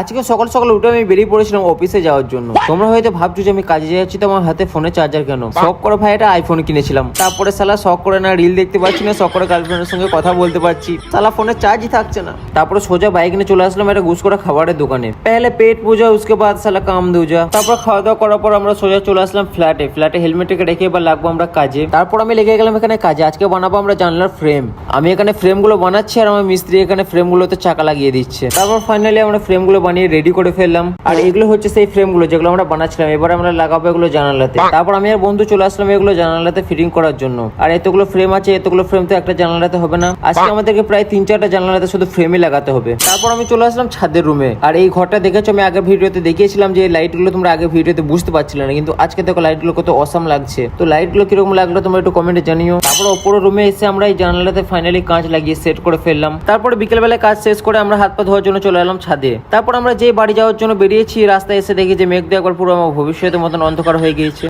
আজকে সকাল সকাল উঠে আমি বেরিয়ে পড়েছিলাম অফিসে যাওয়ার জন্য। তোমরা হয়তো ভাবছো যে আমি কাজে যাচ্ছি তো আমার হাতে ফোনে চার্জার কেন। শখ করে ভাই একটা আইফোন কিনেছিলাম, তারপরে সালা শখ করে না রিল দেখতে পাচ্ছি না, শখ করে গার্লফ্রেন্ডের সঙ্গে কথা বলতে পারছি, সালা ফোনে চার্জই থাকছে না। তারপরে সোজা বাইক নিয়ে চলে আসলাম একটা ঘুষ করা খাবারের দোকানে। পেলে পেট পূজা, উসকে বাদ সালা কাম দুজা। তারপর খাওয়া দাওয়া করার পর আমরা সোজা চলে আসলাম ফ্ল্যাটে হেলমেটকে রেখে এবার লাগবো আমরা কাজে। তারপর আমি লেগে গেলাম এখানে কাজে। আজকে বানাবো আমরা জানলার ফ্রেম। আমি এখানে ফ্রেম গুলো বানাচ্ছি আর আমার মিস্ত্রি এখানে ফ্রেম গুলোতে চাকা লাগিয়ে দিচ্ছে। তারপর ফাইনালি আমরা ফ্রেম গুলো বানিয়ে রেডি করে ফেললাম। আর এগুলো হচ্ছে সেই ফ্রেম গুলো যেগুলো আমরা বানাচ্ছিলাম। এবার আমরা লাগাবো এগুলো জানালাতে। তারপর আমি আর বন্ধু চলে আসলাম এগুলো জানালাতে ফিটিং করার জন্য। আর এতগুলো ফ্রেম আছে, এতগুলো ফ্রেম তো একটা জানালাতে হবে না। আজকে আমাদেরকে প্রায় 3-4টা জানালাতে শুধু ফ্রেমই লাগাতে হবে। তারপর আমি চলে আসলাম ছাদের রুমে। আর এই ঘরটা দেখেছো আমি আগের ভিডিওতে দেখিয়েছিলাম যে এই লাইট গুলো তোমরা আগের ভিডিওতে বুঝতে পারছিলে না, কিন্তু আজকে দেখো লাইট গুলো কত অসাম লাগছে। তো লাইট গুলো কিরকম লাগলো তোমরা একটু কমেন্টে জানিও। তারপর ওপরের রুমে এসে আমরা এই জানালাতে ফাইনালি কাঁচ লাগিয়ে সেট করে ফেললাম। তারপরে বিকেলবেলায় কাজ শেষ করে আমরা হাত পা ধোয়ার জন্য চলে এলাম ছাদে। তারপর আমরা যে বাড়ি যাওয়ার জন্য বেরিয়েছি রাস্তায় এসে দেখি যে মেঘ দিয়ে একবার পুরো আমার ভবিষ্যতের মতন অন্ধকার হয়ে গিয়েছে।